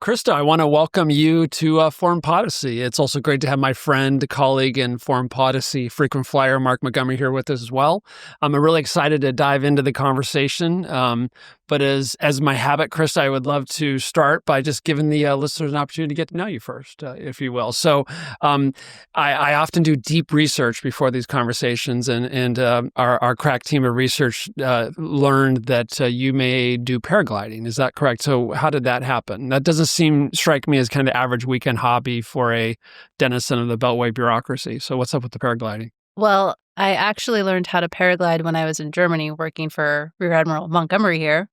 Krista, I want to welcome you to Foreign Policy. It's also great to have my friend, colleague in Foreign Policy, frequent flyer Mark Montgomery here with us as well. I'm really excited to dive into the conversation. But as my habit, Krista, I would love to start by just giving the listeners an opportunity to get to know you first, if you will. So I often do deep research before these conversations, and our crack team of research learned that you may do paragliding. Is that correct? So how did that happen? That doesn't strike me as kind of average weekend hobby for a denizen of the Beltway bureaucracy. So what's up with the paragliding? Well, I actually learned how to paraglide when I was in Germany working for Rear Admiral Montgomery here.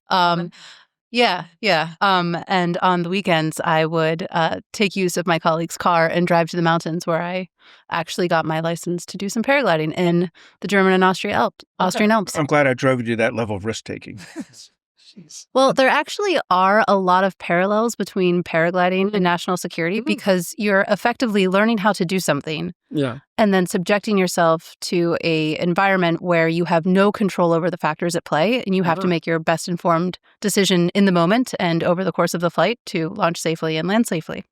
Yeah. And on the weekends, I would take use of my colleague's car and drive to the mountains where I actually got my license to do some paragliding in the German and Austrian Alps. I'm glad I drove you to that level of risk-taking. Well, there actually are a lot of parallels between paragliding and national security because you're effectively learning how to do something and then subjecting yourself to a environment where you have no control over the factors at play, and you have to make your best informed decision in the moment and over the course of the flight to launch safely and land safely.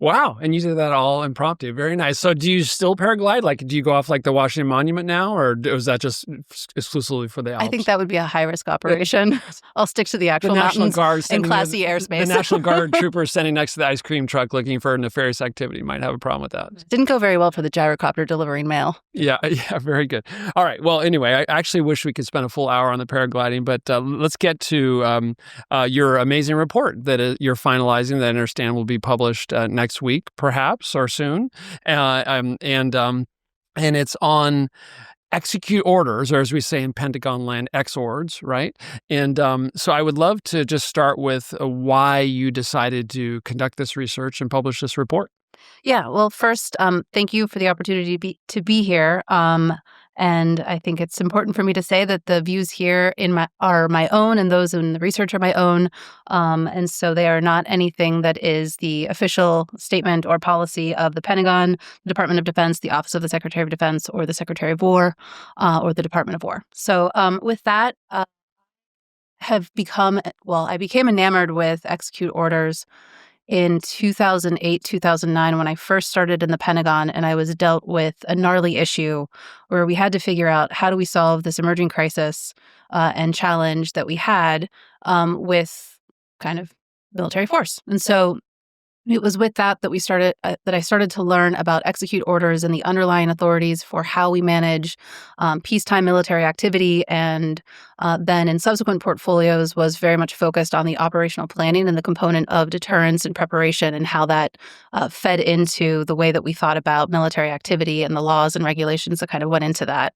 Wow. And you did that all impromptu. Very nice. So do you still paraglide? Like, do you go off like the Washington Monument now, or was that just exclusively for the Alps? I think that would be a high-risk operation. I'll stick to the actual mountains and classy airspace. The National Guard troopers standing next to the ice cream truck looking for nefarious activity might have a problem with that. Didn't go very well for the gyrocopter delivering mail. Yeah, very good. All right. Well, anyway, I actually wish we could spend a full hour on the paragliding, but let's get to your amazing report that you're finalizing that I understand will be published next week, perhaps, or soon. And it's on execute orders, or as we say in Pentagon land, XORDs, right? And so I would love to just start with why you decided to conduct this research and publish this report. Yeah, well, first, thank you for the opportunity to be here. And I think it's important for me to say that the views here are my own, and those in the research are my own. And so they are not anything that is the official statement or policy of the Pentagon, the Department of Defense, the Office of the Secretary of Defense, or the Secretary of War, or the Department of War. So with that, I became enamored with execute orders in 2008, 2009, when I first started in the Pentagon, and I was dealt with a gnarly issue where we had to figure out how do we solve this emerging crisis and challenge that we had with kind of military force. And so it was with that we started that I started to learn about execute orders and the underlying authorities for how we manage peacetime military activity, and then in subsequent portfolios was very much focused on the operational planning and the component of deterrence and preparation, and how that fed into the way that we thought about military activity and the laws and regulations that kind of went into that.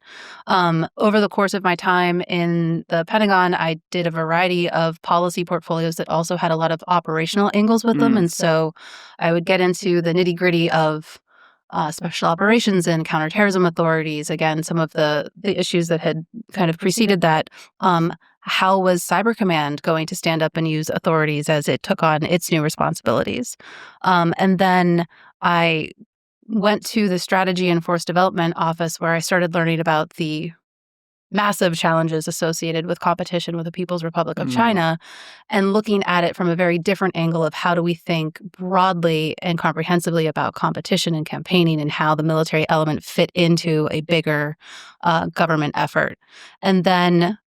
Over the course of my time in the Pentagon, I did a variety of policy portfolios that also had a lot of operational angles with them, and so I would get into the nitty-gritty of special operations and counterterrorism authorities. Again, some of the issues that had kind of preceded that. How was Cyber Command going to stand up and use authorities as it took on its new responsibilities? And then I went to the Strategy and Force Development Office, where I started learning about the massive challenges associated with competition with the People's Republic of China, and looking at it from a very different angle of how do we think broadly and comprehensively about competition and campaigning, and how the military element fit into a bigger government effort. And then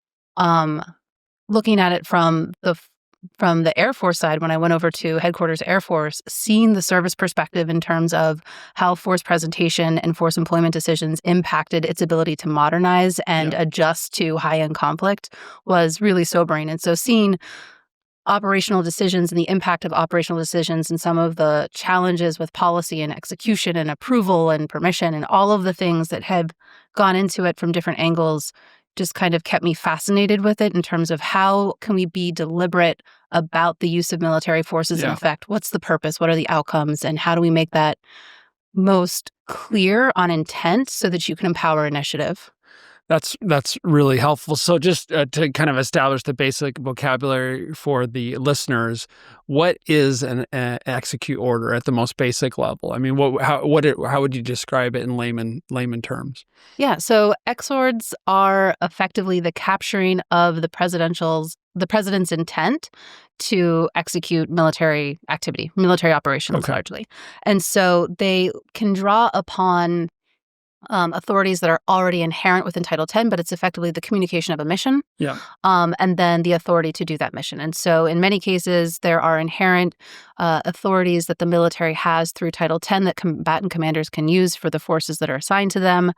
looking at it from the Air Force side, when I went over to Headquarters Air Force, seeing the service perspective in terms of how force presentation and force employment decisions impacted its ability to modernize and adjust to high-end conflict was really sobering. And so seeing operational decisions and the impact of operational decisions and some of the challenges with policy and execution and approval and permission and all of the things that had gone into it from different angles just kind of kept me fascinated with it in terms of how can we be deliberate about the use of military forces in effect? What's the purpose? What are the outcomes? And how do we make that most clear on intent so that you can empower initiative? That's really helpful. So just to kind of establish the basic vocabulary for the listeners, what is an execute order at the most basic level? I mean, how would you describe it in layman terms? Yeah, so XORDs are effectively the capturing of the presidential's the president's intent to execute military activity, military operations largely. And so they can draw upon authorities that are already inherent within Title X, but it's effectively the communication of a mission, and then the authority to do that mission. And so in many cases, there are inherent authorities that the military has through Title X that combatant commanders can use for the forces that are assigned to them.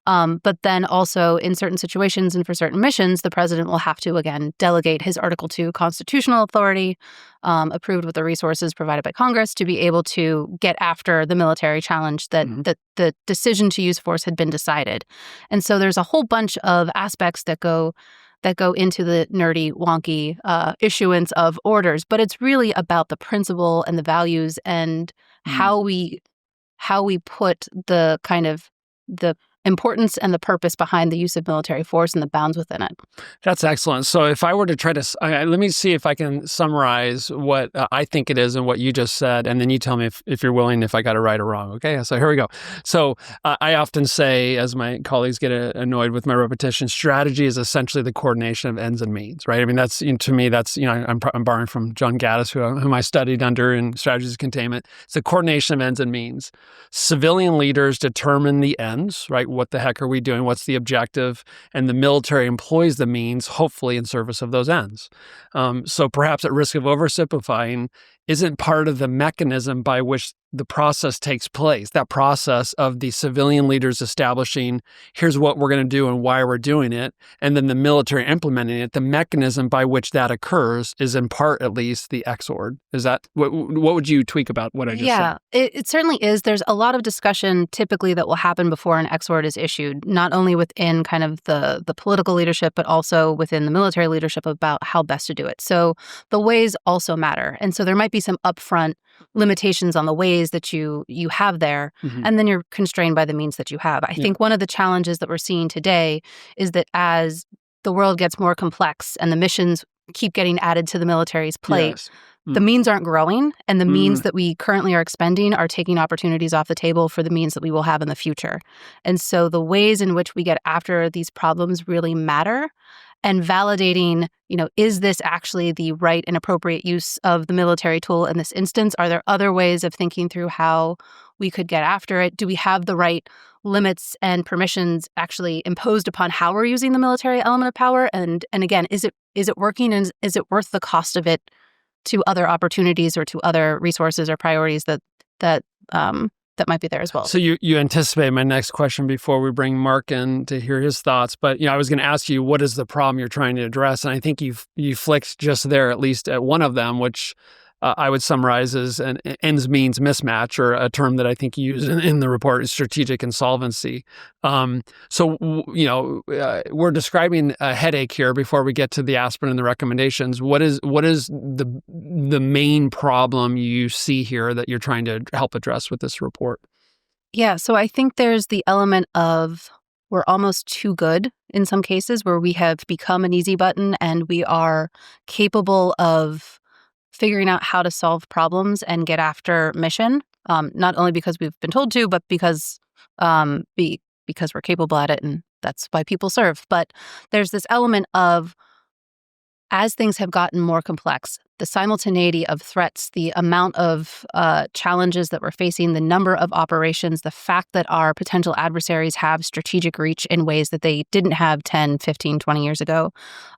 But then also in certain situations and for certain missions, the president will have to, again, delegate his Article II constitutional authority, approved with the resources provided by Congress, to be able to get after the military challenge that the decision to use force had been decided. And so there's a whole bunch of aspects that go into the nerdy, wonky issuance of orders, but it's really about the principle and the values and how we put the kind of the importance and the purpose behind the use of military force and the bounds within it. That's excellent. So if I were to try to, let me see if I can summarize what I think it is and what you just said, and then you tell me if you're willing, if I got it right or wrong. Okay, so here we go. So I often say, as my colleagues get annoyed with my repetition, strategy is essentially the coordination of ends and means, right? I mean, that's, to me, that's, I'm borrowing from John Gaddis, whom I studied under in strategies of containment. It's the coordination of ends and means. Civilian leaders determine the ends, right? What the heck are we doing? What's the objective? And the military employs the means, hopefully in service of those ends. So perhaps at risk of oversimplifying, isn't part of the mechanism by which the process takes place, that process of the civilian leaders establishing, here's what we're going to do and why we're doing it, and then the military implementing it, the mechanism by which that occurs is in part, at least, the XORD. Is that, what would you tweak about what I just said? Yeah, it certainly is. There's a lot of discussion typically that will happen before an XORD is issued, not only within kind of the political leadership, but also within the military leadership about how best to do it. So the ways also matter. And so there might be some upfront limitations on the ways that you have there, and then you're constrained by the means that you have. I think one of the challenges that we're seeing today is that as the world gets more complex and the missions keep getting added to the military's plate, the means aren't growing, and the means that we currently are expending are taking opportunities off the table for the means that we will have in the future. And so the ways in which we get after these problems really matter. And validating, is this actually the right and appropriate use of the military tool in this instance? Are there other ways of thinking through how we could get after it? Do we have the right limits and permissions actually imposed upon how we're using the military element of power? And again, is it working, and is it worth the cost of it to other opportunities or to other resources or priorities that might be there as well? So you anticipate my next question before we bring Mark in to hear his thoughts. But I was going to ask you, what is the problem you're trying to address? And I think you flicked just there, at least at one of them, which I would summarize as an ends means mismatch, or a term that I think you use in the report is strategic insolvency. So we're describing a headache here before we get to the aspirin and the recommendations. What is the main problem you see here that you're trying to help address with this report? Yeah, so I think there's the element of we're almost too good in some cases, where we have become an easy button and we are capable of figuring out how to solve problems and get after mission, not only because we've been told to, but because we're capable at it, and that's why people serve. But there's this element of, as things have gotten more complex, the simultaneity of threats, the amount of challenges that we're facing, the number of operations, the fact that our potential adversaries have strategic reach in ways that they didn't have 10, 15, 20 years ago,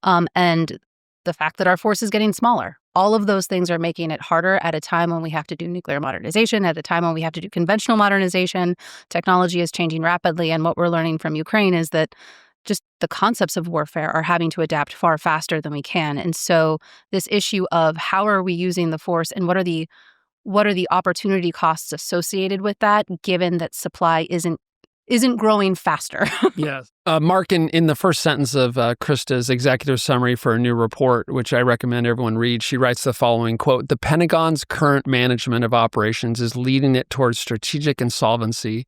and the fact that our force is getting smaller. All of those things are making it harder at a time when we have to do nuclear modernization, at a time when we have to do conventional modernization. Technology is changing rapidly, and what we're learning from Ukraine is that just the concepts of warfare are having to adapt far faster than we can. And so this issue of how are we using the force, and what are the opportunity costs associated with that, given that supply isn't growing faster. Yes. Mark, in the first sentence of Krista's executive summary for a new report, which I recommend everyone read, she writes the following, quote, "The Pentagon's current management of operations is leading it towards strategic insolvency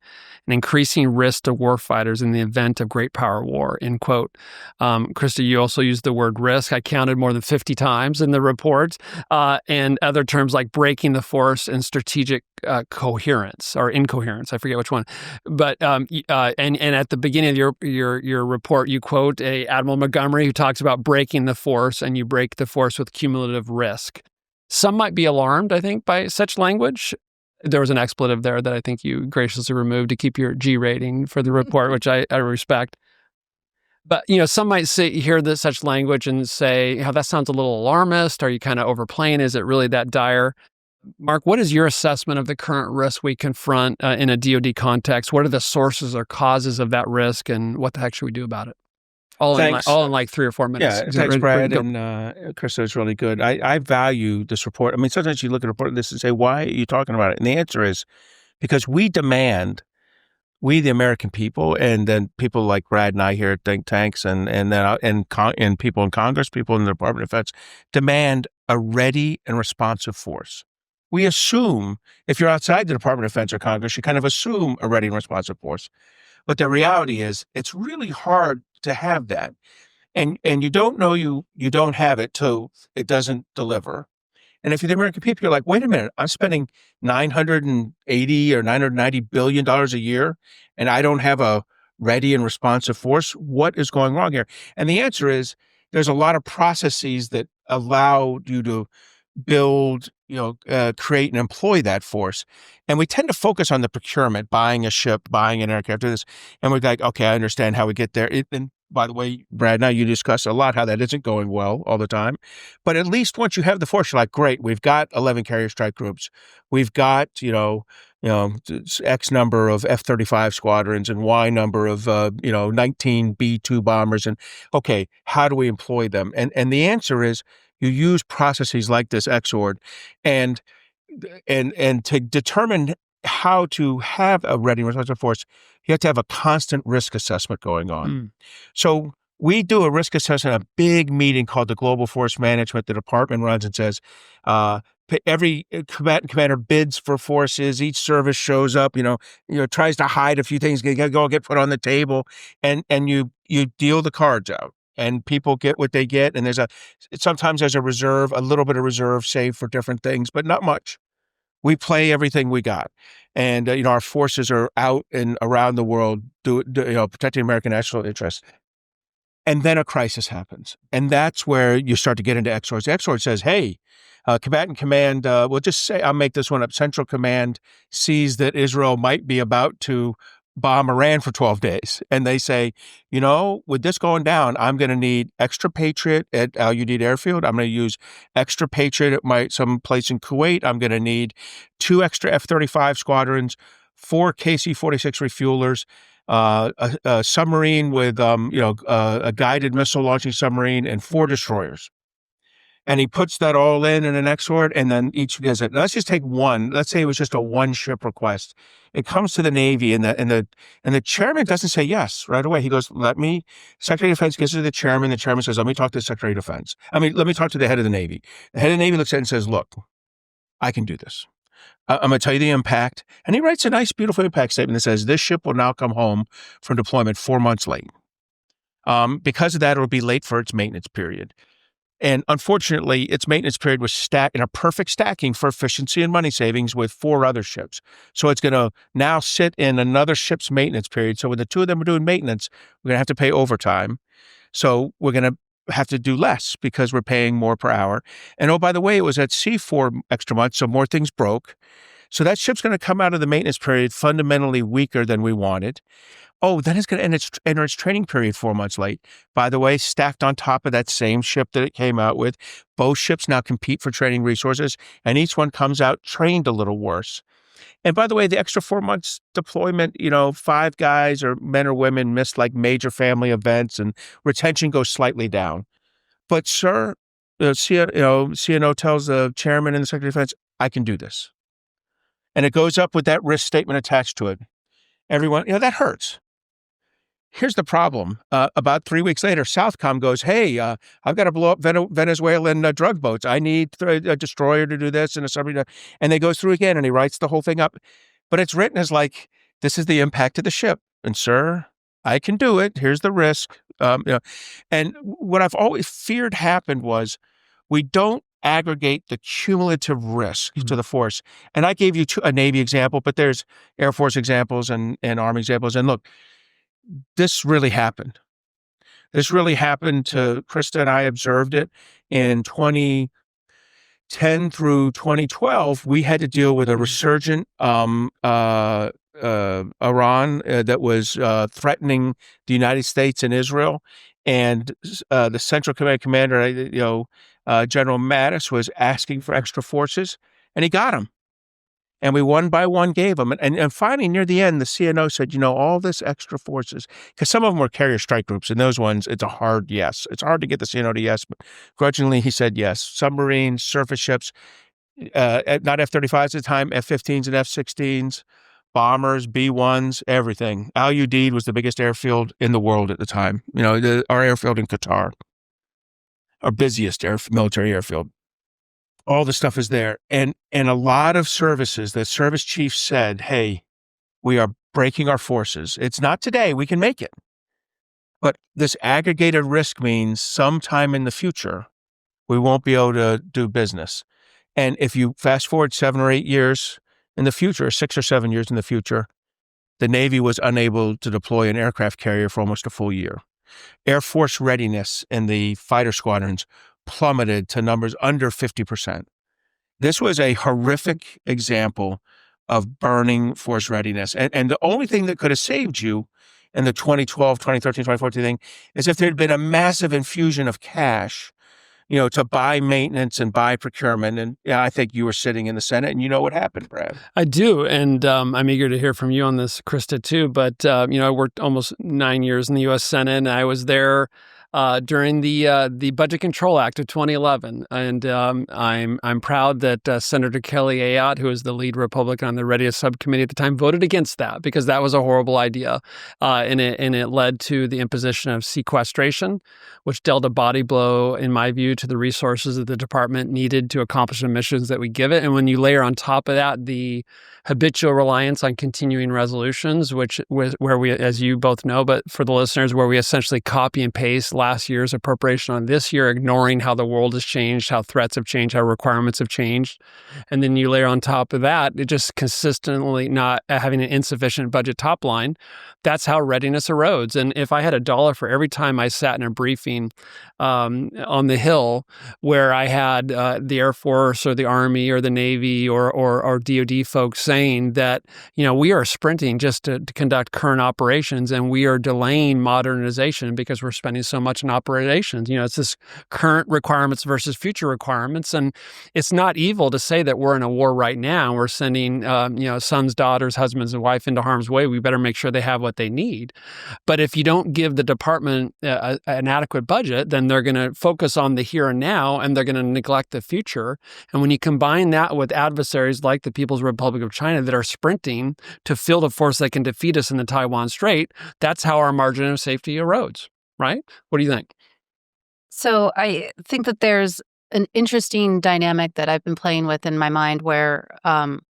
and increasing risk to warfighters in the event of great power war," end quote. Krista, you also used the word risk. I counted more than 50 times in the report, and other terms like breaking the force and strategic coherence or incoherence. I forget which one. But and at the beginning of your your report, you quote a Admiral Montgomery who talks about breaking the force, and you break the force with cumulative risk. Some might be alarmed, I think, by such language. There was an expletive there that I think you graciously removed to keep your G rating for the report, which I respect. But, some might hear this such language and say, that sounds a little alarmist. Are you kind of overplaying? Is it really that dire? Mark, what is your assessment of the current risk we confront in a DoD context? What are the sources or causes of that risk, and what the heck should we do about it? All in like 3 or 4 minutes. Yeah, thanks, Brad, and Krista, it's really good. I value this report. I mean, sometimes you look at a report like this and say, why are you talking about it? And the answer is because we, the American people, and then people like Brad and I here at think tanks, and people in Congress, people in the Department of Defense, demand a ready and responsive force. We assume, if you're outside the Department of Defense or Congress, you kind of assume a ready and responsive force. But the reality is, it's really hard to have that. And you don't know you don't have it till it doesn't deliver. And if you're the American people, you're like, wait a minute, I'm spending $980 or $990 billion a year, and I don't have a ready and responsive force. What is going wrong here? And the answer is, there's a lot of processes that allow you to build, create and employ that force. And we tend to focus on the procurement, buying a ship, buying an aircraft, this, and we're like, okay, I understand how we get there. And by the way, Brad, now you discuss a lot how that isn't going well all the time. But at least once you have the force, you're like, great, we've got 11 carrier strike groups. We've got, X number of F-35 squadrons and Y number of, 19 B-2 bombers. And okay, how do we employ them? And the answer is, you use processes like this XORD, and to determine how to have a ready and responsive force, you have to have a constant risk assessment going on. So we do a risk assessment, a big meeting called the Global Force Management. The department runs and says, every combatant commander bids for forces. Each service shows up, tries to hide a few things, get put on the table, and you deal the cards out. And people get what they get, and sometimes there's a reserve, a little bit of reserve saved for different things, but not much. We play everything we got, and our forces are out and around the world, protecting American national interests. And then a crisis happens, and that's where you start to get into XORDs. The XORD says, "Hey, combatant command, we'll just say I'll make this one up. Central Command sees that Israel might be about to bomb Iran for 12 days. And they say, with this going down, I'm going to need extra Patriot at Al Udeid Airfield. I'm going to use extra Patriot at some place in Kuwait. I'm going to need 2 extra F-35 squadrons, 4 KC-46 refuelers, a submarine with, a guided missile launching submarine, and 4 destroyers." And he puts that all in an XORD, and then each does it. Let's just take one. Let's say it was just a 1-ship request. It comes to the Navy, and the chairman doesn't say yes right away. He goes, Secretary of Defense gives it to the chairman. The chairman says, let me talk to the Secretary of Defense. Let me talk to the head of the Navy. The head of the Navy looks at it and says, look, I can do this. I'm going to tell you the impact. And he writes a nice, beautiful impact statement that says, this ship will now come home from deployment 4 months late. Because of that, it'll be late for its maintenance period. And unfortunately, its maintenance period was stacked in a perfect stacking for efficiency and money savings with 4 other ships. So it's going to now sit in another ship's maintenance period. So when the 2 of them are doing maintenance, we're going to have to pay overtime. So we're going to have to do less because we're paying more per hour. And oh, by the way, it was at sea 4 extra months, so more things broke. So that ship's going to come out of the maintenance period fundamentally weaker than we wanted. Oh, then it's going to enter its training period 4 months late. By the way, stacked on top of that same ship that it came out with. Both ships now compete for training resources, and each one comes out trained a little worse. And by the way, the extra 4 months deployment, 5 guys or men or women missed like major family events, and retention goes slightly down. But sir, CNO tells the chairman and the Secretary of Defense, I can do this. And it goes up with that risk statement attached to it. Everyone, that hurts. Here's the problem. About 3 weeks later, Southcom goes, hey, I've got to blow up Venezuelan drug boats. I need a destroyer to do this and a submarine. And they go through again, and he writes the whole thing up. But it's written as like, this is the impact of the ship. And sir, I can do it. Here's the risk. And what I've always feared happened was we don't aggregate the cumulative risk to the force. And I gave you a Navy example, but there's Air Force examples and Army examples. And look, this really happened. This really happened to Krista, and I observed it in 2010 through 2012. We had to deal with a resurgent Iran that was threatening the United States and Israel, and the Central Command commander, General Mattis, was asking for extra forces, and he got them. And we one by one gave them. And finally, near the end, the CNO said, all this extra forces, because some of them were carrier strike groups, and those ones, it's a hard yes. It's hard to get the CNO to yes, but grudgingly, he said yes. Submarines, surface ships, not F-35s at the time, F-15s and F-16s, bombers, B-1s, everything. Al Udeid was the biggest airfield in the world at the time. Our airfield in Qatar, our busiest military airfield. All the stuff is there. And a lot of services, the service chief said, hey, we are breaking our forces. It's not today. We can make it. But this aggregated risk means sometime in the future, we won't be able to do business. And if you fast forward 7 or 8 years in the future, 6 or 7 years in the future, the Navy was unable to deploy an aircraft carrier for almost a full year. Air Force readiness in the fighter squadrons plummeted to numbers under 50%. This was a horrific example of burning force readiness. And the only thing that could have saved you in the 2012, 2013, 2014 thing is if there had been a massive infusion of cash, to buy maintenance and buy procurement. And I think you were sitting in the Senate and you know what happened, Brad. I do. And I'm eager to hear from you on this, Krista, too. But, I worked almost 9 years in the U.S. Senate, and I was there during the Budget Control Act of 2011, and I'm proud that Senator Kelly Ayotte, who was the lead Republican on the Readiness Subcommittee at the time, voted against that because that was a horrible idea, and it led to the imposition of sequestration, which dealt a body blow, in my view, to the resources that the department needed to accomplish the missions that we give it. And when you layer on top of that the habitual reliance on continuing resolutions, where we, as you both know, but for the listeners, where we essentially copy and paste last year's appropriation on this year, ignoring how the world has changed, how threats have changed, how requirements have changed. And then you layer on top of that, it just consistently not having an insufficient budget top line. That's how readiness erodes. And if I had $1 for every time I sat in a briefing on the Hill where I had the Air Force or the Army or the Navy or DoD folks saying that, we are sprinting just to conduct current operations and we are delaying modernization because we're spending so much on operations. It's this current requirements versus future requirements. And it's not evil to say that we're in a war right now. We're sending, sons, daughters, husbands, and wife into harm's way. We better make sure they have what they need. But if you don't give the department an adequate budget, then they're going to focus on the here and now, and they're going to neglect the future. And when you combine that with adversaries like the People's Republic of China that are sprinting to field a force that can defeat us in the Taiwan Strait, that's how our margin of safety erodes, right? What do you think? So I think that there's an interesting dynamic that I've been playing with in my mind where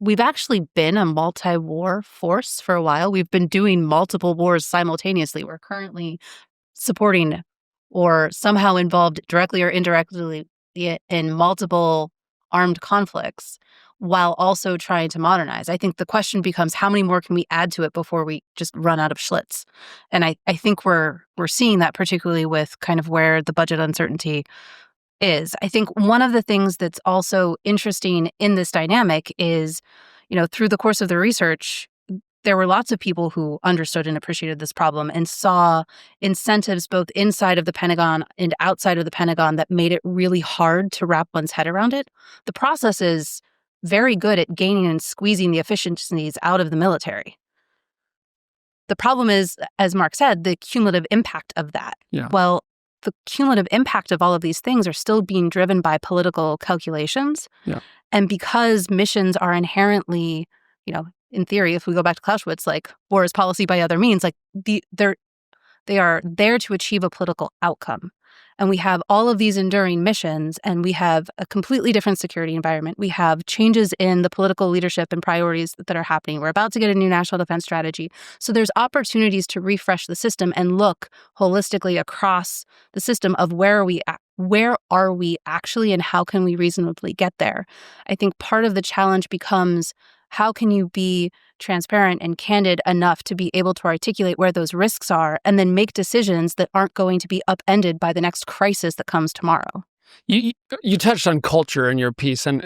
we've actually been a multi-war force for a while. We've been doing multiple wars simultaneously. We're currently supporting or somehow involved directly or indirectly in multiple armed conflicts while also trying to modernize. I think the question becomes how many more can we add to it before we just run out of Schlitz? And I think we're seeing that particularly with kind of where the budget uncertainty is. I think one of the things that's also interesting in this dynamic is, through the course of the research, there were lots of people who understood and appreciated this problem and saw incentives both inside of the Pentagon and outside of the Pentagon that made it really hard to wrap one's head around it. The process is very good at gaining and squeezing the efficiencies out of the military. The problem is, as Mark said, the cumulative impact of that. Yeah. Well, the cumulative impact of all of these things are still being driven by political calculations. Yeah. And because missions are inherently, in theory, if we go back to Clausewitz, like war is policy by other means, like they are there to achieve a political outcome. And we have all of these enduring missions, and we have a completely different security environment. We have changes in the political leadership and priorities that are happening. We're about to get a new national defense strategy. So there's opportunities to refresh the system and look holistically across the system of where are we actually and how can we reasonably get there. I think part of the challenge becomes how can you be transparent and candid enough to be able to articulate where those risks are and then make decisions that aren't going to be upended by the next crisis that comes tomorrow? You touched on culture in your piece, and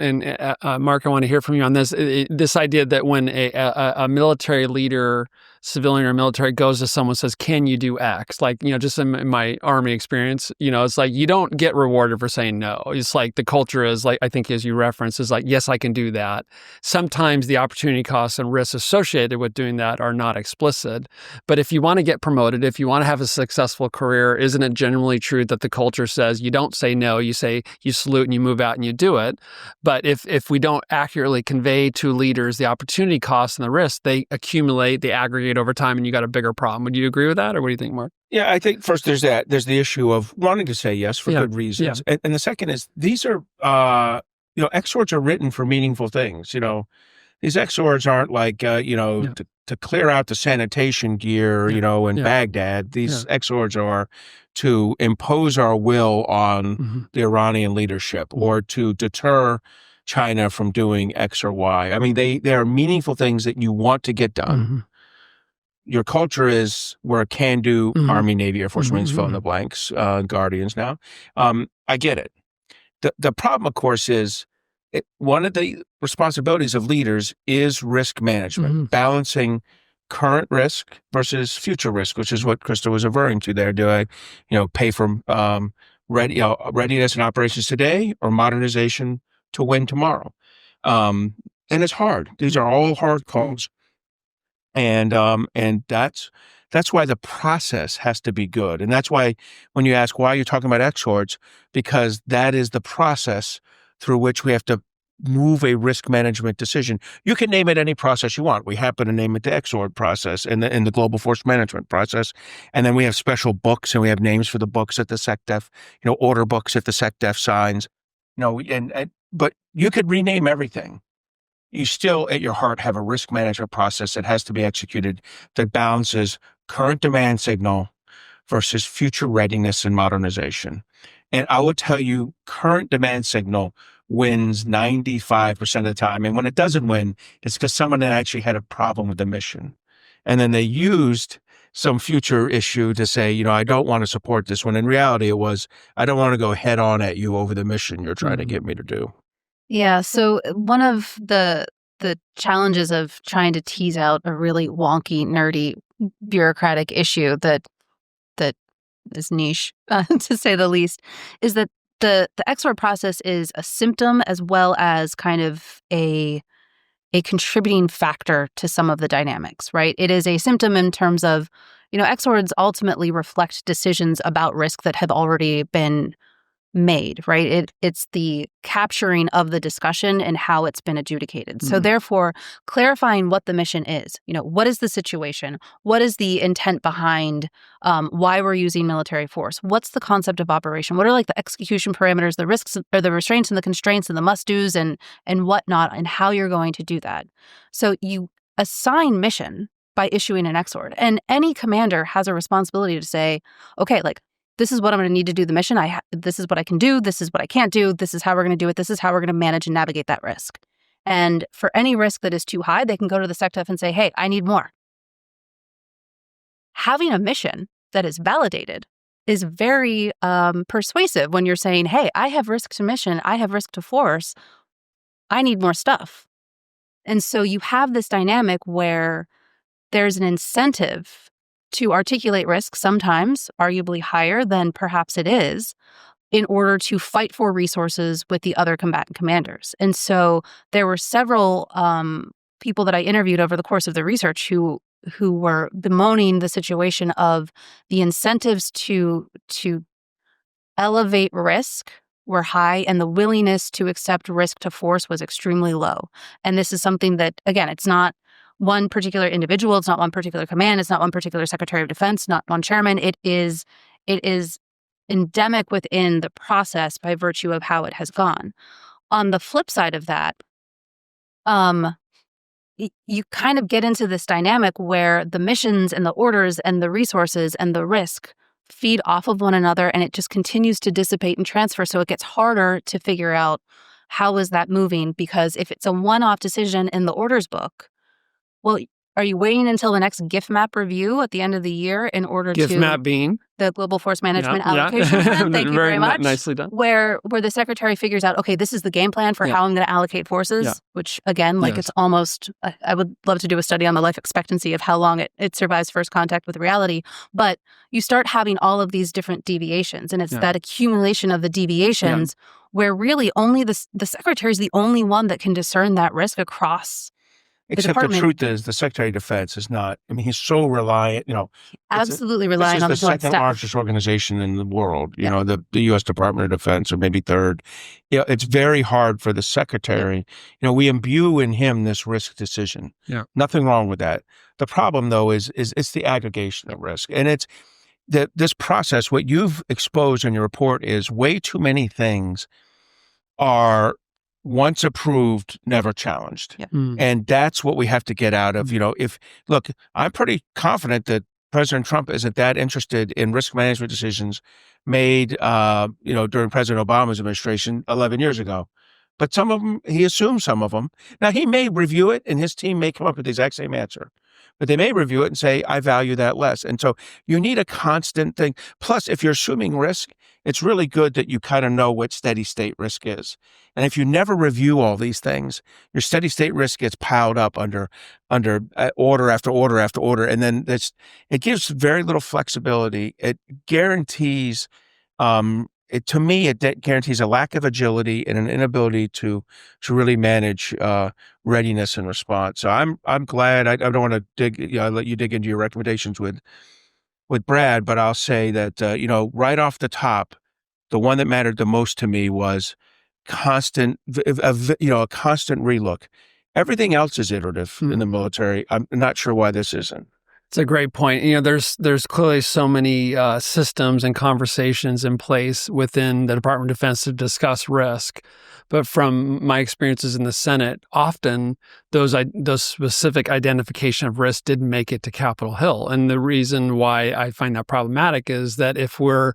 Mark, I want to hear from you on this. This idea that when a military leader, civilian or military, goes to someone and says, "Can you do X?" Like, just in my Army experience, it's like you don't get rewarded for saying no. It's like the culture is like, I think as you referenced, is like, yes, I can do that. Sometimes the opportunity costs and risks associated with doing that are not explicit. But if you want to get promoted, if you want to have a successful career, isn't it generally true that the culture says you don't say no, you say, you salute and you move out and you do it. But if we don't accurately convey to leaders the opportunity costs and the risks, they accumulate, they aggregate over time, and you got a bigger problem. Would you agree with that, or what do you think, Mark? Yeah, I think first there's that. There's the issue of wanting to say yes for good reasons. Yeah. And the second is these are, exhorts are written for meaningful things. These exhorts aren't like, to clear out the sanitation gear, in Baghdad. These exhorts are to impose our will on the Iranian leadership or to deter China from doing X or Y. I mean, they are meaningful things that you want to get done. Your culture is we're a can-do Army, Navy, Air Force, Marines, fill in the blanks, Guardians now. I get it. The problem, of course, is one of the responsibilities of leaders is risk management, balancing current risk versus future risk, which is what Krista was referring to there. Do I, pay for readiness and operations today or modernization to win tomorrow? And it's hard. These are all hard calls. And that's why the process has to be good. And that's why when you ask why you're talking about exhorts, because that is the process through which we have to move a risk management decision. You can name it any process you want. We happen to name it the exhort process and the global force management process. And then we have special books and we have names for the books that the SecDef, order books that the SecDef signs, but you could rename everything. You still at your heart have a risk management process that has to be executed that balances current demand signal versus future readiness and modernization. And I will tell you, current demand signal wins 95% of the time. And when it doesn't win, it's because someone actually had a problem with the mission. And then they used some future issue to say, I don't want to support this one. In reality, it was, I don't want to go head on at you over the mission you're trying to get me to do. Yeah. So one of the challenges of trying to tease out a really wonky, nerdy, bureaucratic issue that is niche, to say the least, is that the exhort process is a symptom as well as kind of a contributing factor to some of the dynamics, right? It is a symptom in terms of, exhorts ultimately reflect decisions about risk that have already been made, right? It's the capturing of the discussion and how it's been adjudicated. So therefore, clarifying what the mission is, what is the situation? What is the intent behind why we're using military force? What's the concept of operation? What are like the execution parameters, the risks or the restraints and the constraints and the must-dos and whatnot, and how you're going to do that. So you assign mission by issuing an exhort. And any commander has a responsibility to say, okay, like, this is what I'm going to need to do the mission. This is what I can do. This is what I can't do. This is how we're going to do it. This is how we're going to manage and navigate that risk. And for any risk that is too high, they can go to the SecDef and say, hey, I need more. Having a mission that is validated is very persuasive when you're saying, hey, I have risk to mission. I have risk to force. I need more stuff. And so you have this dynamic where there's an incentive to articulate risk, sometimes arguably higher than perhaps it is, in order to fight for resources with the other combatant commanders. And so there were several people that I interviewed over the course of the research who were bemoaning the situation of the incentives to elevate risk were high and the willingness to accept risk to force was extremely low. And this is something that, again, it's not one particular individual, it's not one particular command, it's not one particular Secretary of Defense, not one chairman. It is endemic within the process by virtue of how it has gone. On the flip side of that, you kind of get into this dynamic where the missions and the orders and the resources and the risk feed off of one another, and it just continues to dissipate and transfer. So it gets harder to figure out how is that moving? Because if it's a one-off decision in the orders book, well, are you waiting until the next GIF map review at the end of the year in order GIF to map being the Global Force Management yeah. Allocation Plan? Thank you very much. Nicely done. Where the secretary figures out, okay, this is the game plan for how I'm going to allocate forces, which again, like it's almost, I would love to do a study on the life expectancy of how long it survives first contact with reality. But you start having all of these different deviations, and it's that accumulation of the deviations where really only the secretary is the only one that can discern that risk across Except the truth is, the Secretary of Defense is not. I mean, he's so reliant. Absolutely relying on the joint second staff. largest organization in the world. You know, the U.S. Department of Defense, or maybe third. It's very hard for the Secretary. We imbue in him this risk decision. Nothing wrong with that. The problem, though, is it's the aggregation of risk, and it's that this process. What you've exposed in your report is way too many things are once approved, never challenged. And that's what we have to get out of, look, I'm pretty confident that President Trump isn't that interested in risk management decisions made, during President Obama's administration 11 years ago. But some of them, he assumes some of them. Now, he may review it and his team may come up with the exact same answer. But they may review it and say, I value that less. And so you need a constant thing. Plus, if you're assuming risk, it's really good that you kind of know what steady state risk is. And if you never review all these things, your steady state risk gets piled up under order after order after order. And then it gives very little flexibility. It guarantees, to me, it guarantees a lack of agility and an inability to really manage readiness and response. So I'm glad. I don't want to I'll let you dig into your recommendations with Brad, but I'll say that right off the top, the one that mattered the most to me was a constant relook. Everything else is iterative in the military. I'm not sure why this isn't. It's a great point. There's clearly so many systems and conversations in place within the Department of Defense to discuss risk. But from my experiences in the Senate, often those specific identification of risk didn't make it to Capitol Hill. And the reason why I find that problematic is that if we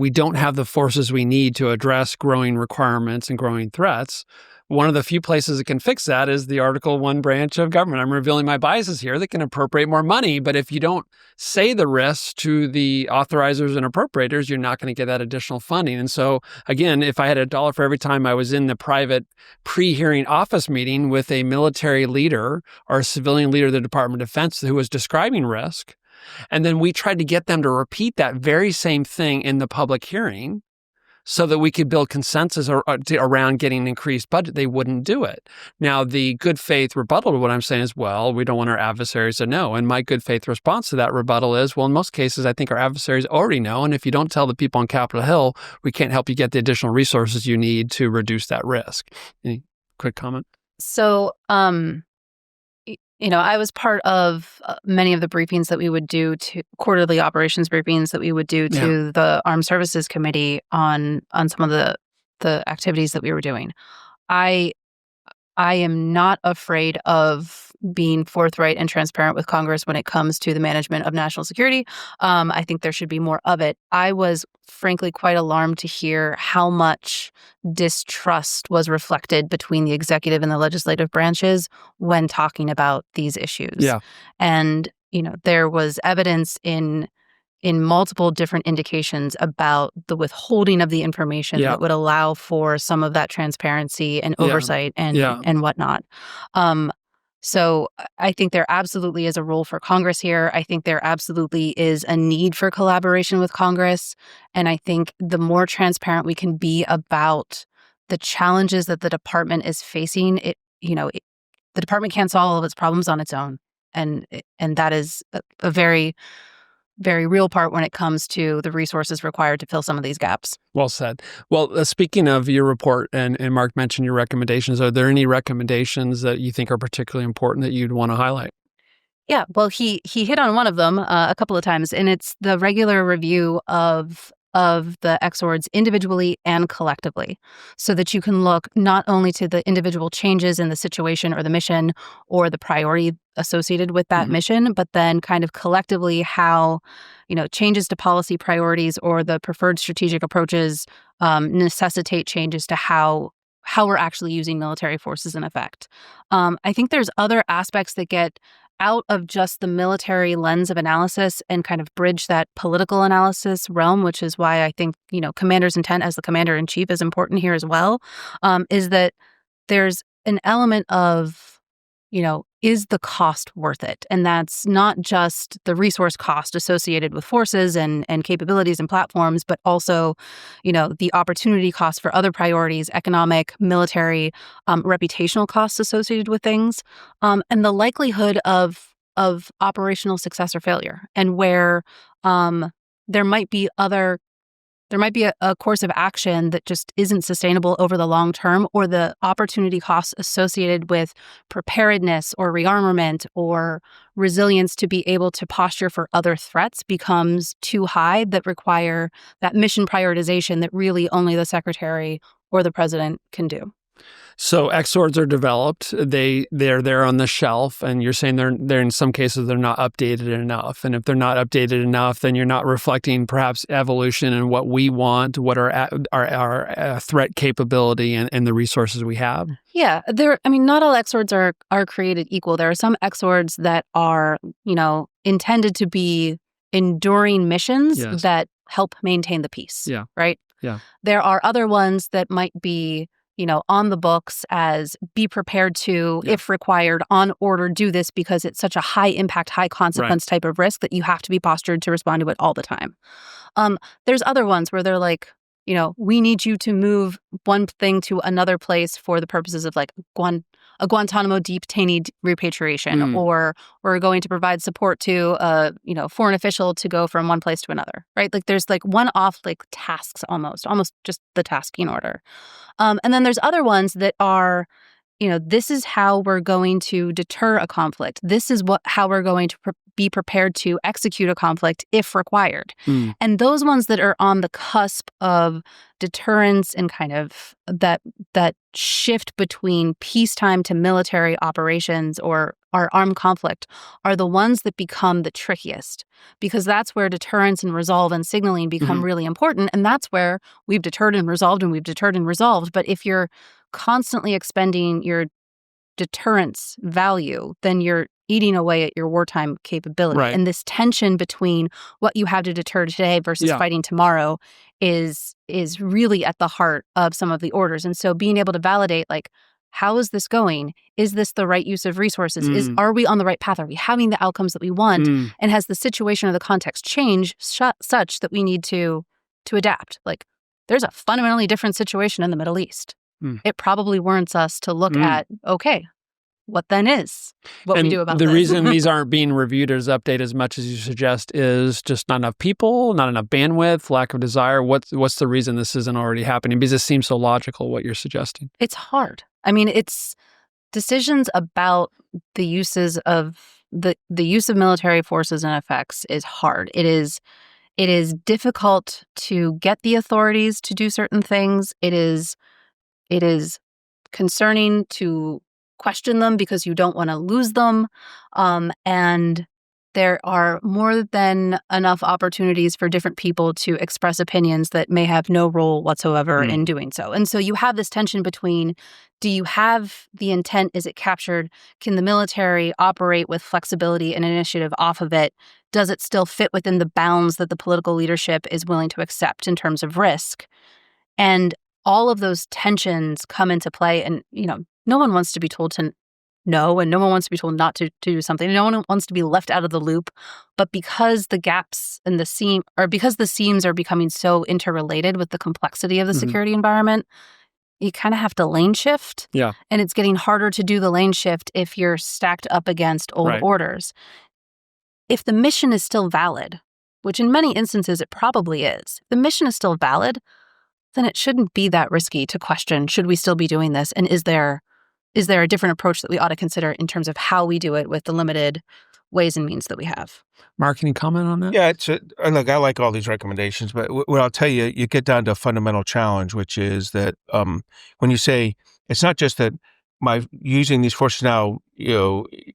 don't have the forces we need to address growing requirements and growing threats, one of the few places that can fix that is the Article 1 branch of government. I'm revealing my biases here. That can appropriate more money, but if you don't say the risks to the authorizers and appropriators, you're not going to get that additional funding. And so, again, if I had $1 for every time I was in the private pre-hearing office meeting with a military leader or a civilian leader of the Department of Defense who was describing risk, and then we tried to get them to repeat that very same thing in the public hearing, so that we could build consensus around getting increased budget, they wouldn't do it. Now, the good faith rebuttal to what I'm saying is, well, we don't want our adversaries to know. And my good faith response to that rebuttal is, well, in most cases, I think our adversaries already know. And if you don't tell the people on Capitol Hill, we can't help you get the additional resources you need to reduce that risk. Any quick comment? So, I was part of many of the briefings that we would do to quarterly operations briefings that we would do to the Armed Services Committee on some of the activities that we were doing. I am not afraid of being forthright and transparent with Congress when it comes to the management of national security. I think there should be more of it. I was frankly quite alarmed to hear how much distrust was reflected between the executive and the legislative branches when talking about these issues. Yeah. And, there was evidence in multiple different indications about the withholding of the information that would allow for some of that transparency and oversight and whatnot. So I think there absolutely is a role for Congress here. I think there absolutely is a need for collaboration with Congress. And I think the more transparent we can be about the challenges that the department is facing, the department can't solve all of its problems on its own. And that is a very, very real part when it comes to the resources required to fill some of these gaps. Well said. Well, speaking of your report, and Mark mentioned your recommendations, are there any recommendations that you think are particularly important that you'd want to highlight? Yeah, well, he hit on one of them a couple of times, and it's the regular review of of the XORDs individually and collectively, so that you can look not only to the individual changes in the situation or the mission or the priority associated with that mission, but then kind of collectively how, changes to policy priorities or the preferred strategic approaches necessitate changes to how we're actually using military forces in effect. I think there's other aspects that get out of just the military lens of analysis and kind of bridge that political analysis realm, which is why I think, commander's intent as the commander-in-chief is important here as well, is that there's an element of, is the cost worth it? And that's not just the resource cost associated with forces and capabilities and platforms, but also, the opportunity cost for other priorities, economic, military, reputational costs associated with things, and the likelihood of operational success or failure, and where there might be a course of action that just isn't sustainable over the long term, or the opportunity costs associated with preparedness or rearmament or resilience to be able to posture for other threats becomes too high, that require that mission prioritization that really only the secretary or the president can do. So XORDs are developed. They're there on the shelf, and you're saying they're in some cases they're not updated enough. And if they're not updated enough, then you're not reflecting perhaps evolution and what we want, what our threat capability and the resources we have. Yeah, not all XORDs are created equal. There are some XORDs that are, intended to be enduring missions that help maintain the peace. Yeah. Right? Yeah. There are other ones that might be on the books as be prepared to, if required, on order, do this because it's such a high impact, high consequence type of risk that you have to be postured to respond to it all the time. There's other ones where they're like, we need you to move one thing to another place for the purposes of like a Guantanamo detainee repatriation, or we're going to provide support to a foreign official to go from one place to another, right? Like there's like one-off like tasks almost just the tasking order. And then there's other ones that are, this is how we're going to deter a conflict. This is how we're going to be prepared to execute a conflict if required. And those ones that are on the cusp of deterrence and kind of that shift between peacetime to military operations or our armed conflict are the ones that become the trickiest, because that's where deterrence and resolve and signaling become really important. And that's where we've deterred and resolved. But if you're constantly expending your deterrence value, then you're eating away at your wartime capability. Right. And this tension between what you have to deter today versus fighting tomorrow is really at the heart of some of the orders. And so being able to validate, like, how is this going? Is this the right use of resources? Are we on the right path? Are we having the outcomes that we want? And has the situation or the context changed such that we need to adapt? Like, there's a fundamentally different situation in the Middle East. It probably warrants us to look at, okay, what then is what we do about the this? reason these aren't being reviewed or updated as much as you suggest is just not enough people, not enough bandwidth, lack of desire. What's the reason this isn't already happening? Because it seems so logical what you're suggesting. It's hard. I mean, it's decisions about the uses of the use of military forces and effects is hard. It is difficult to get the authorities to do certain things. It is concerning to question them because you don't want to lose them. And there are more than enough opportunities for different people to express opinions that may have no role whatsoever in doing so. And so you have this tension between, do you have the intent? Is it captured? Can the military operate with flexibility and initiative off of it? Does it still fit within the bounds that the political leadership is willing to accept in terms of risk? And all of those tensions come into play. And, no one wants to be told to no, and no one wants to be told not to do something. No one wants to be left out of the loop. But because the gaps in because the seams are becoming so interrelated with the complexity of the security environment, you kind of have to lane shift. Yeah. And it's getting harder to do the lane shift if you're stacked up against old orders. If the mission is still valid, which in many instances it probably is, if the mission is still valid, then it shouldn't be that risky to question, should we still be doing this? And is there a different approach that we ought to consider in terms of how we do it with the limited ways and means that we have. Mark, can you comment on that? Yeah, look, I like all these recommendations, but what I'll tell you, you get down to a fundamental challenge, which is that when you say it's not just that my using these forces now,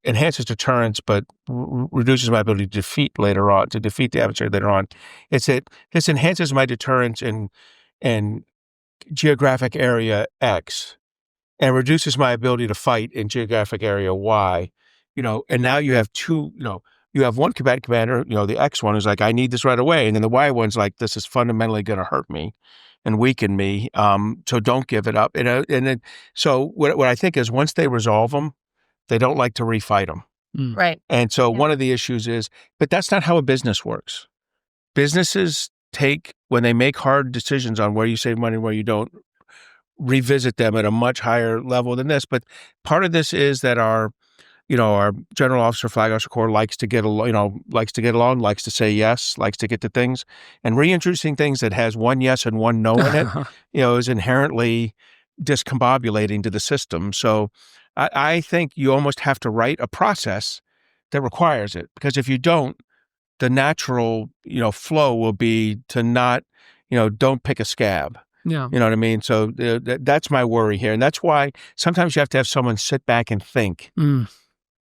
enhances deterrence, but reduces my ability to defeat the adversary later on. It's that this enhances my deterrence in geographic area X and reduces my ability to fight in geographic area Y. And now you have two. You have one combatant commander, the X one is like, I need this right away. And then the Y one's like, this is fundamentally going to hurt me and weaken me. So don't give it up. So what I think is once they resolve them, they don't like to refight them. Right. And so one of the issues is, but that's not how a business works. Businesses when they make hard decisions on where you save money and where you don't, revisit them at a much higher level than this. But part of this is that our general officer, flag officer corps likes to get along, likes to say yes, likes to get to things, and reintroducing things that has one yes and one no in it, is inherently discombobulating to the system. So I think you almost have to write a process that requires it, because if you don't, the natural, flow will be to not, don't pick a scab. Yeah. You know what I mean? So that's my worry here. And that's why sometimes you have to have someone sit back and think.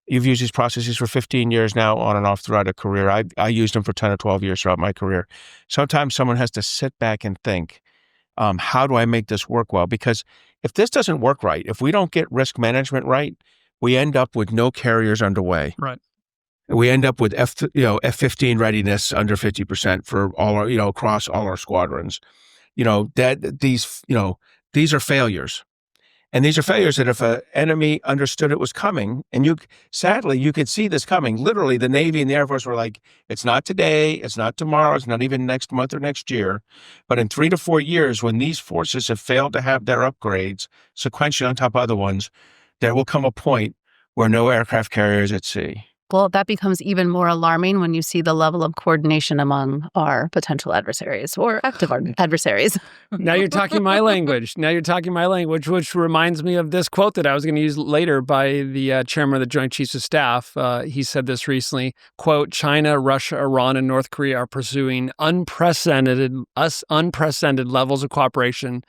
You've used these processes for 15 years now, on and off throughout a career. I used them for 10 or 12 years throughout my career. Sometimes someone has to sit back and think, how do I make this work well? Because if this doesn't work right, if we don't get risk management right, we end up with no carriers underway. Right. We end up with F-15 readiness under 50% for all our, across all our squadrons. These are failures. And these are failures that if an enemy understood it was coming, and sadly, you could see this coming. Literally, the Navy and the Air Force were like, it's not today, it's not tomorrow, it's not even next month or next year. But in 3 to 4 years, when these forces have failed to have their upgrades sequentially on top of other ones, there will come a point where no aircraft carrier is at sea. Well, that becomes even more alarming when you see the level of coordination among our potential adversaries or active adversaries. Now you're talking my language. Which reminds me of this quote that I was going to use later by the chairman of the Joint Chiefs of Staff. He said this recently, quote, China, Russia, Iran, and North Korea are pursuing unprecedented levels of cooperation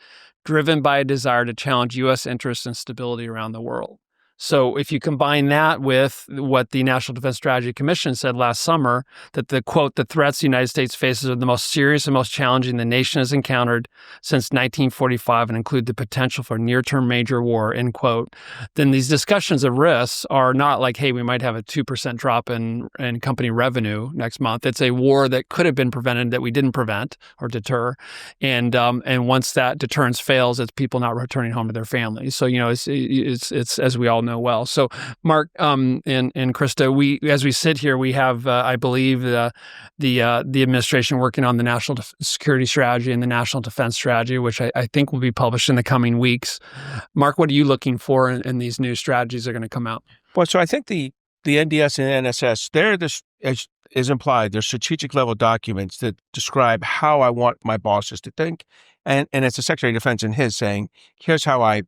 driven by a desire to challenge U.S. interests and stability around the world. So if you combine that with what the National Defense Strategy Commission said last summer, that the, quote, the threats the United States faces are the most serious and most challenging the nation has encountered since 1945 and include the potential for near-term major war, end quote, then these discussions of risks are not like, hey, we might have a 2% drop in company revenue next month. It's a war that could have been prevented that we didn't prevent or deter. And once that deterrence fails, it's people not returning home to their families. So, it's as we all know well. So, Mark and Krista, as we sit here, we have, I believe, the administration working on the national security strategy and the national defense strategy, which I think will be published in the coming weeks. Mark, what are you looking for in these new strategies that are going to come out? Well, so I think the NDS and NSS, as is implied, they're strategic level documents that describe how I want my bosses to think. And it's the Secretary of Defense and his saying, here's how I've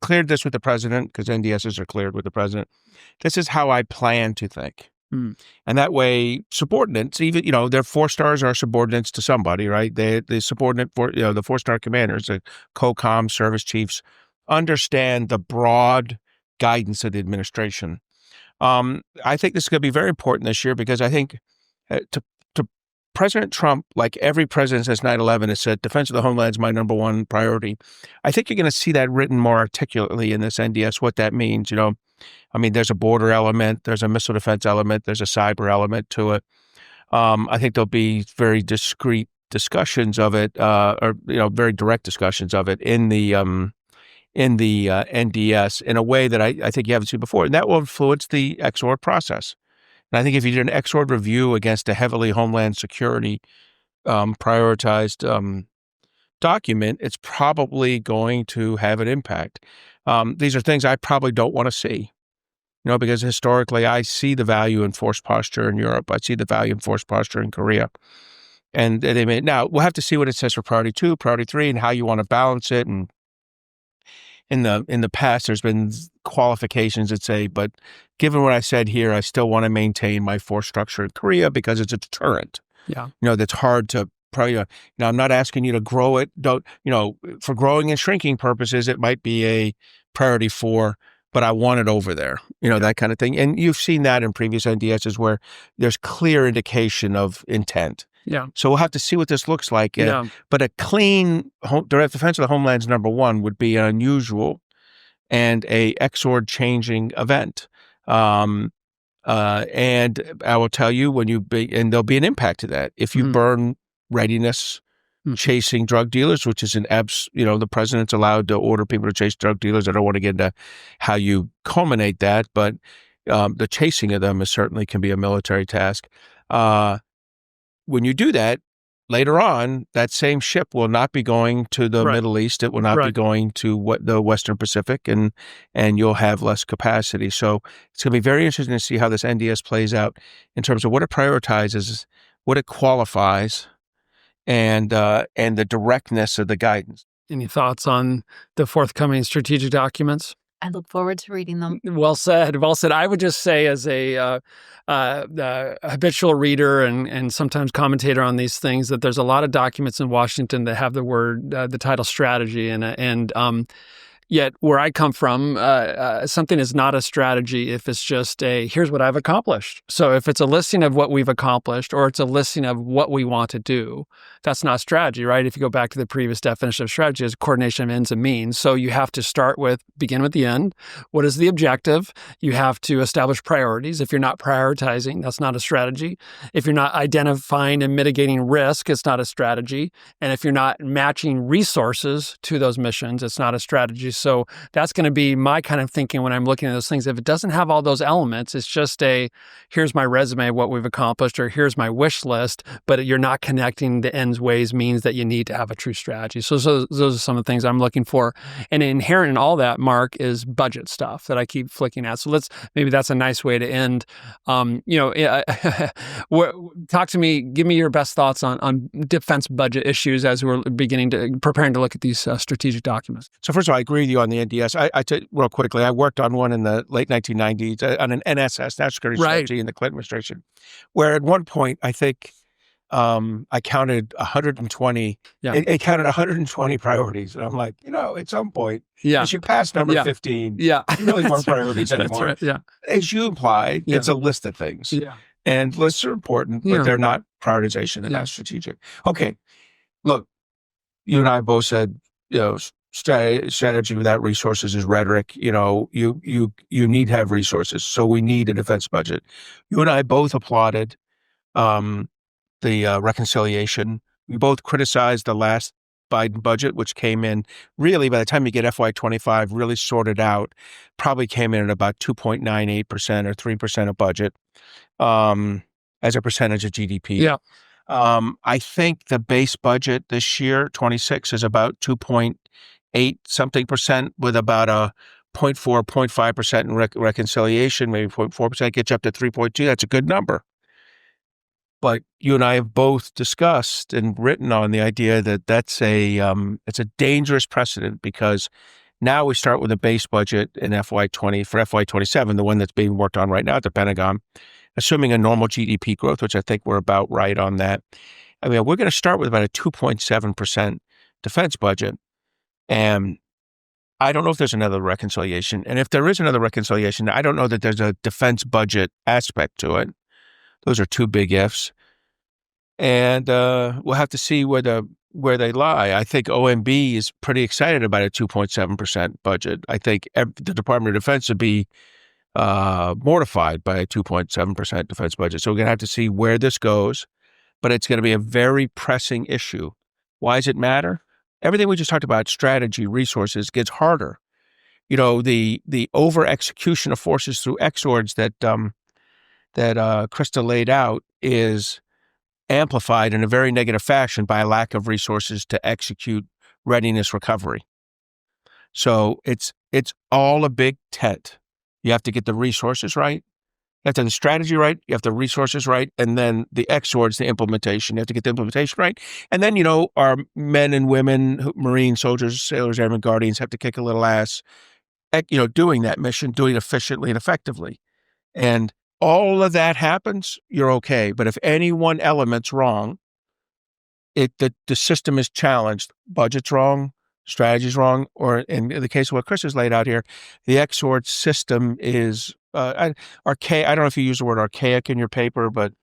cleared this with the president, because NDSs are cleared with the president. This is how I plan to think. And that way, subordinates, even, their 4-stars are subordinates to somebody, right? The subordinate for, the 4-star commanders, the COCOM service chiefs, understand the broad guidance of the administration. I think this is going to be very important this year, because I think to President Trump, like every president since 9/11, has said, defense of the homeland is my number one priority. I think you're going to see that written more articulately in this NDS, what that means. There's a border element, there's a missile defense element, there's a cyber element to it. I think there'll be very discrete discussions of it, or very direct discussions of it in the NDS in a way that I think you haven't seen before, and that will influence the XOR process. And I think if you did an XOR review against a heavily Homeland Security prioritized document, it's probably going to have an impact. These are things I probably don't want to see, because historically I see the value in force posture in Europe. I see the value in force posture in Korea. And now we'll have to see what it says for priority 2, priority 3, and how you want to balance it. And in the past, there's been qualifications that say, but given what I said here, I still want to maintain my force structure in Korea because it's a deterrent. Yeah. That's hard to probably, I'm not asking you to grow it. Don't, for growing and shrinking purposes, it might be a priority 4, but I want it over there, that kind of thing. And you've seen that in previous NDSs where there's clear indication of intent. Yeah. So we'll have to see what this looks like. Yeah. But a clean direct defense of the homeland's number 1 would be unusual and a XORD changing event. And I will tell you and there'll be an impact to that. If you burn readiness, chasing drug dealers, which is the president's allowed to order people to chase drug dealers. I don't want to get into how you culminate that, but the chasing of them certainly can be a military task. When you do that, later on, that same ship will not be going to the Middle East. It will not be going to the Western Pacific, and you'll have less capacity. So it's going to be very interesting to see how this NDS plays out in terms of what it prioritizes, what it qualifies, and the directness of the guidance. Any thoughts on the forthcoming strategic documents? I look forward to reading them. Well said. Well said. I would just say, as a habitual reader and sometimes commentator on these things, that there's a lot of documents in Washington that have the title strategy, and yet where I come from, something is not a strategy if it's just here's what I've accomplished. So if it's a listing of what we've accomplished or it's a listing of what we want to do, that's not strategy, right? If you go back to the previous definition of strategy, it's coordination of ends and means. So you have to begin with the end. What is the objective? You have to establish priorities. If you're not prioritizing, that's not a strategy. If you're not identifying and mitigating risk, it's not a strategy. And if you're not matching resources to those missions, it's not a strategy. So that's going to be my kind of thinking when I'm looking at those things. If it doesn't have all those elements, it's just here's my resume, what we've accomplished, or here's my wish list, but you're not connecting the ends, ways, means that you need to have a true strategy. So those are some of the things I'm looking for. And inherent in all that, Mark, is budget stuff that I keep flicking at. So maybe that's a nice way to end. Talk to me, give me your best thoughts on defense budget issues as we're preparing to look at these strategic documents. So first of all, I agree with you on the NDS. I tell you real quickly, I worked on one in the late 1990s on an NSS, National Security Strategy, in the Clinton administration, where at one point, I think I counted 120. Yeah. It counted 120 priorities. And I'm like, at some point, as you pass number 15, you really more priorities anymore. Right. Yeah. As you implied, it's a list of things. Yeah. And lists are important, but they're not prioritization. They're not strategic. Okay. Look, you and I both said, strategy without resources is rhetoric. You need to have resources. So we need a defense budget. You and I both applauded the reconciliation. We both criticized the last Biden budget, which came in really, by the time you get FY25 really sorted out, probably came in at about 2.98% or 3% of budget as a percentage of GDP. Yeah. I think the base budget this year, 26, is about 2.8 something percent, with about a 0.4, 0.5% in reconciliation, maybe 0.4% gets you up to 3.2. That's a good number. But you and I have both discussed and written on the idea that it's a dangerous precedent, because now we start with a base budget in FY20 for FY27, the one that's being worked on right now at the Pentagon, assuming a normal GDP growth, which I think we're about right on that. I mean, we're going to start with about a 2.7% defense budget. And I don't know if there's another reconciliation. And if there is another reconciliation, I don't know that there's a defense budget aspect to it. Those are two big ifs. And we'll have to see where they lie. I think OMB is pretty excited about a 2.7% budget. I think the Department of Defense would be mortified by a 2.7% defense budget. So we're going to have to see where this goes. But it's going to be a very pressing issue. Why does it matter? Everything we just talked about, strategy, resources, gets harder. The over-execution of forces through XORDs that Krista laid out is amplified in a very negative fashion by a lack of resources to execute readiness recovery. So it's all a big tent. You have to get the resources right. You have to have the strategy right, you have the resources right, and then the X words, the implementation. You have to get the implementation right. And then, our men and women, Marine soldiers, sailors, airmen, guardians have to kick a little ass at, doing that mission, doing it efficiently and effectively. And all of that happens, you're okay. But if any one element's wrong, the system is challenged. Budget's wrong, strategy's wrong, or in the case of what Chris has laid out here, the XORD system is archaic. I don't know if you use the word archaic in your paper, but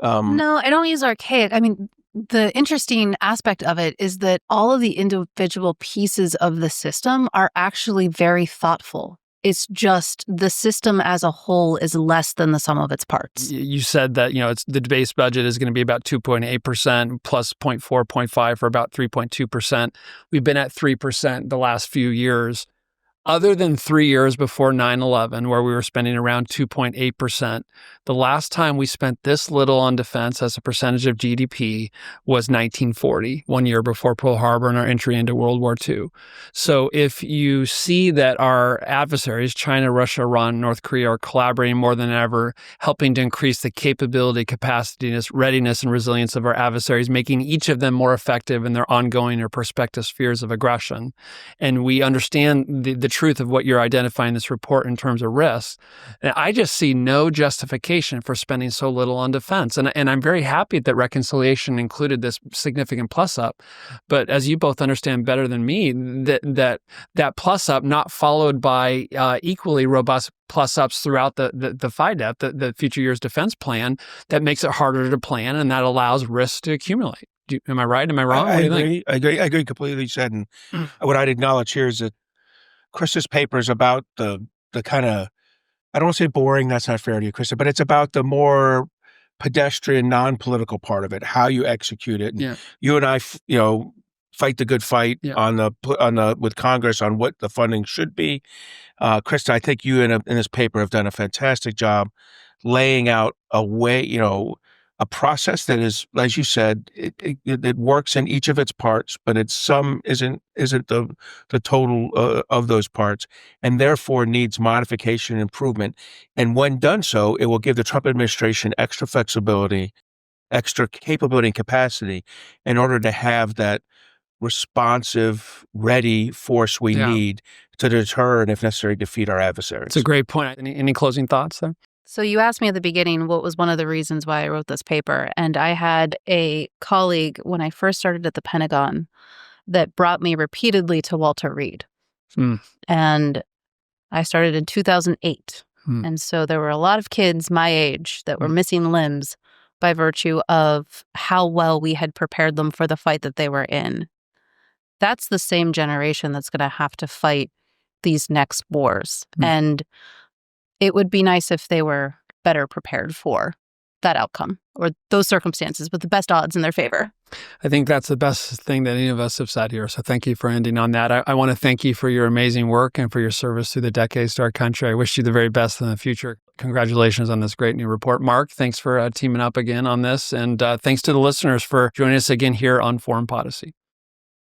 no, I don't use archaic. I mean, the interesting aspect of it is that all of the individual pieces of the system are actually very thoughtful. It's just the system as a whole is less than the sum of its parts. You said that, it's the base budget is going to be about 2.8% plus 0.4, 0.5 for about 3.2%. We've been at 3% the last few years. Other than 3 years before 9/11, where we were spending around 2.8%, the last time we spent this little on defense as a percentage of GDP was 1940, 1 year before Pearl Harbor and our entry into World War II. So if you see that our adversaries, China, Russia, Iran, North Korea, are collaborating more than ever, helping to increase the capability, capacity, readiness, and resilience of our adversaries, making each of them more effective in their ongoing or prospective spheres of aggression, and we understand the truth of what you're identifying in this report in terms of risks, and I just see no justification for spending so little on defense. And I'm very happy that reconciliation included this significant plus up. But as you both understand better than me, that plus up not followed by equally robust plus ups throughout the FYDP, the Future Years Defense Plan, that makes it harder to plan and that allows risks to accumulate. Am I right? Am I wrong? I What do you agree. think? I agree completely. Said, and what I'd acknowledge here is that Krista's paper is about the kind of, I don't want to say boring, that's not fair to you, Krista, but it's about the more pedestrian, non-political part of it, how you execute it. And you and I, fight the good fight with Congress on what the funding should be. Krista, I think you in this paper have done a fantastic job laying out a way, a process that is, as you said, it works in each of its parts, but isn't the total of those parts, and therefore needs modification and improvement. And when done so, it will give the Trump administration extra flexibility, extra capability and capacity in order to have that responsive, ready force we need to deter and, if necessary, defeat our adversaries. It's a great point. Any closing thoughts there? So you asked me at the beginning what was one of the reasons why I wrote this paper. And I had a colleague when I first started at the Pentagon that brought me repeatedly to Walter Reed. And I started in 2008. And so there were a lot of kids my age that were missing limbs by virtue of how well we had prepared them for the fight that they were in. That's the same generation that's going to have to fight these next wars. And it would be nice if they were better prepared for that outcome or those circumstances with the best odds in their favor. I think that's the best thing that any of us have said here. So thank you for ending on that. I want to thank you for your amazing work and for your service through the decades to our country. I wish you the very best in the future. Congratulations on this great new report. Mark, thanks for teaming up again on this. And thanks to the listeners for joining us again here on Foreign Policy.